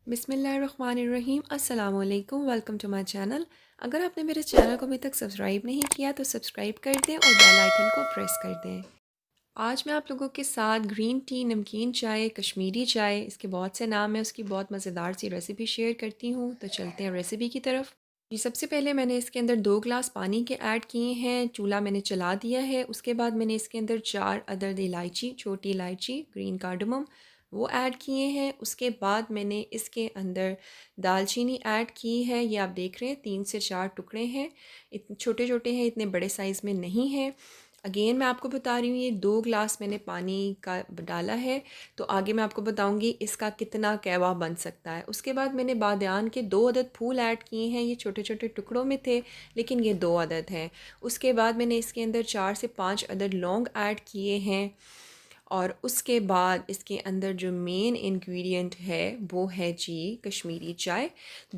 बिस्मिल्लाहिर्रहमानिर्रहीम। अस्सलाम वालेकुम। Welcome to my channel. अगर आपने मेरे चैनल को अभी तक सब्सक्राइब नहीं किया तो सब्सक्राइब कर दें और बेल आइकन को प्रेस कर दें। आज मैं आप लोगों के साथ ग्रीन टी, नमकीन चाय, कश्मीरी चाय, इसके बहुत से नाम हैं, उसकी बहुत मज़ेदार सी रेसिपी शेयर करती हूँ। तो चलते हैं रेसिपी की तरफ। जी, सबसे पहले मैंने इसके अंदर 2 ग्लास पानी के ऐड किए हैं। चूल्हा मैंने चला दिया है। उसके बाद मैंने इसके अंदर 4 अदद इलायची, छोटी इलायची, ग्रीन कार्डमम वो ऐड किए हैं। उसके बाद मैंने इसके अंदर दालचीनी ऐड की है। ये आप देख रहे हैं 3 से 4 टुकड़े हैं। इतने छोटे-छोटे हैं, इतने बड़े साइज़ में नहीं हैं। अगेन मैं आपको बता रही हूँ, ये 2 ग्लास मैंने पानी का डाला है। तो आगे मैं आपको बताऊँगी इसका कितना कहवा बन सकता है। उसके बाद मैंने बादियान के 2 अदद फूल ऐड किए हैं। ये छोटे-छोटे टुकड़ों में थे, लेकिन ये 2 अदद हैं। उसके बाद मैंने इसके अंदर 4 से 5 अदद लौंग ऐड किए हैं। और उसके बाद इसके अंदर जो मेन इंग्रेडिएंट है वो है जी कश्मीरी चाय।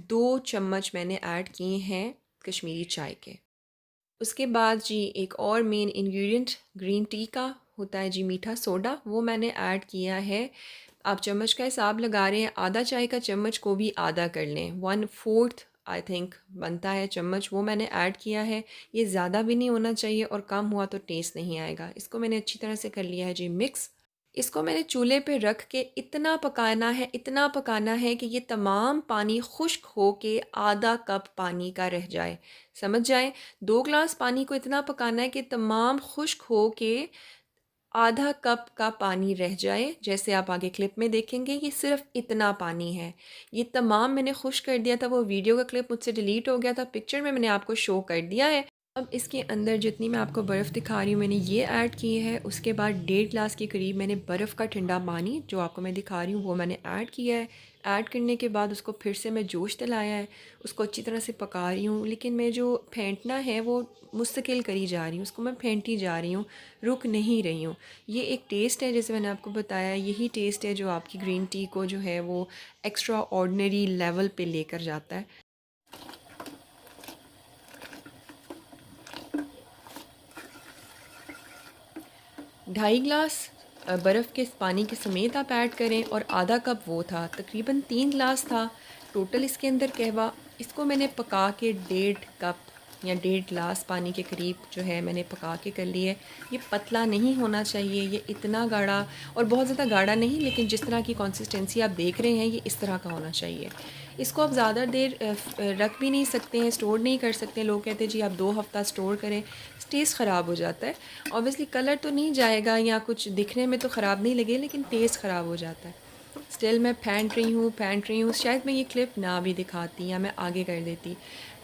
2 चम्मच मैंने ऐड किए हैं कश्मीरी चाय के। उसके बाद जी एक और मेन इंग्रेडिएंट ग्रीन टी का होता है जी, मीठा सोडा, वो मैंने ऐड किया है। आप चम्मच का हिसाब लगा रहे हैं, आधा चाय का चम्मच को भी आधा कर लें, 1/4 आई थिंक बनता है चम्मच, वो मैंने ऐड किया है। ये ज़्यादा भी नहीं होना चाहिए और कम हुआ तो टेस्ट नहीं आएगा। इसको मैंने अच्छी तरह से कर लिया है जी मिक्स। इसको मैंने चूल्हे पे रख के इतना पकाना है कि ये तमाम पानी खुश्क हो के आधा कप पानी का रह जाए। समझ जाएँ, 2 ग्लास पानी को इतना पकाना है कि तमाम खुश्क हो के आधा कप का पानी रह जाए। जैसे आप आगे क्लिप में देखेंगे, ये सिर्फ़ इतना पानी है। ये तमाम मैंने खुश्क कर दिया था, वो वीडियो का क्लिप मुझसे डिलीट हो गया था, पिक्चर में मैंने आपको शो कर दिया है। अब इसके अंदर जितनी मैं आपको बर्फ़ दिखा रही हूँ, मैंने ये ऐड की है। उसके बाद 1.5 ग्लास के करीब मैंने बर्फ़ का ठंडा पानी, जो आपको मैं दिखा रही हूँ, वो मैंने ऐड किया है। ऐड करने के बाद उसको फिर से मैं जोश दिलाया है। उसको अच्छी तरह से पका रही हूँ, लेकिन मैं जो फेंटना है वो मुस्तकिल करी जा रही हूँ, उसको मैं फेंटी जा रही हूँ, रुक नहीं रही हूँ। ये एक टेस्ट है, जैसे मैंने आपको बताया, यही टेस्ट है जो आपकी ग्रीन टी को जो है वो एक्स्ट्रा ऑर्डिनरी लेवल पे लेकर जाता है। 2.5 ग्लास बर्फ़ के पानी के समेत आप ऐड करें और आधा कप वो था, तकरीबन 3 ग्लास था टोटल इसके अंदर कहवा। इसको मैंने पका के 1.5 कप या 1.5 ग्लास पानी के करीब जो है मैंने पका के कर लिया है। ये पतला नहीं होना चाहिए, ये इतना गाढ़ा और बहुत ज़्यादा गाढ़ा नहीं, लेकिन जिस तरह की कंसिस्टेंसी आप देख रहे हैं ये इस तरह का होना चाहिए। इसको आप ज़्यादा देर रख भी नहीं सकते हैं, स्टोर नहीं कर सकते। लोग कहते हैं जी आप 2 हफ़्ता स्टोर करें, टेस्ट ख़राब हो जाता है। ऑब्वियसली कलर तो नहीं जाएगा या कुछ दिखने में तो ख़राब नहीं लगे, लेकिन टेस्ट ख़राब हो जाता है। स्टिल मैं फेंट रही हूँ। शायद मैं ये क्लिप ना भी दिखाती या मैं आगे कर देती,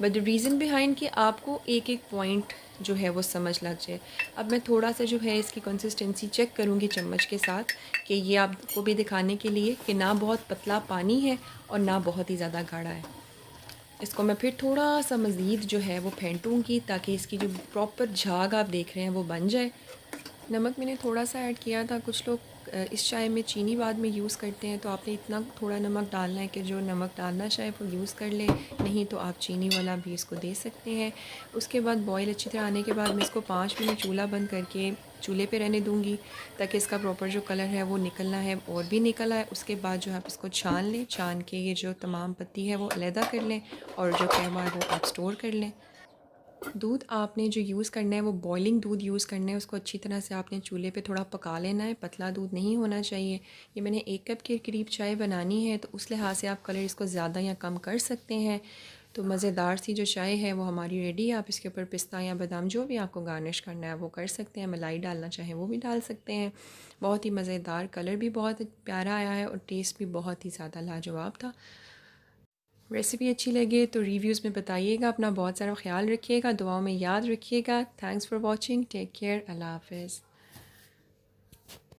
बट द रीज़न बिहाइंड कि आपको एक एक पॉइंट जो है वो समझ लग जाए। अब मैं थोड़ा सा जो है इसकी कंसिस्टेंसी चेक करूँगी चम्मच के साथ, कि ये आपको भी दिखाने के लिए कि ना बहुत पतला पानी है और ना बहुत ही ज़्यादा गाढ़ा है। इसको मैं फिर थोड़ा-सा मज़ीद जो है वो फेंटूँगी, ताकि इसकी जो प्रॉपर झाग आप देख रहे हैं वो बन जाए। नमक मैंने थोड़ा-सा ऐड किया था। कुछ लोग इस चाय में चीनी बाद में यूज़ करते हैं, तो आपने इतना थोड़ा नमक डालना है कि जो नमक डालना चाहे वो यूज़ कर लें, नहीं तो आप चीनी वाला भी इसको दे सकते हैं। उसके बाद बॉयल अच्छी तरह आने के बाद मैं इसको 5 मिनट चूल्हा बंद करके चूल्हे पे रहने दूँगी, ताकि इसका प्रॉपर जो कलर है वो निकलना है और भी निकल आए। उसके बाद जो है आप इसको छान लें, छान के ये जो तमाम पत्ती है वो अलहदा कर लें और जो कहवा है वो आप स्टोर कर लें। दूध आपने जो यूज़ करना है वो बॉइलिंग दूध यूज़ करना है। उसको अच्छी तरह से आपने चूल्हे पे थोड़ा पका लेना है, पतला दूध नहीं होना चाहिए। ये मैंने 1 कप के करीब चाय बनानी है, तो उस लिहाज से आप कलर इसको ज़्यादा या कम कर सकते हैं। तो मज़ेदार सी जो चाय है वो हमारी रेडी है। आप इसके ऊपर पिस्ता या बादाम जो भी आपको गार्निश करना है वो कर सकते हैं, मलाई डालना चाहें वो भी डाल सकते हैं। बहुत ही मज़ेदार, कलर भी बहुत प्यारा आया है और टेस्ट भी बहुत ही ज़्यादा लाजवाब था। रेसिपी अच्छी लगे तो रिव्यूज़ में बताइएगा। अपना बहुत सारा ख्याल रखिएगा, दुआओं में याद रखिएगा। Thanks for watching, take care, अल्लाह हाफ़िज़।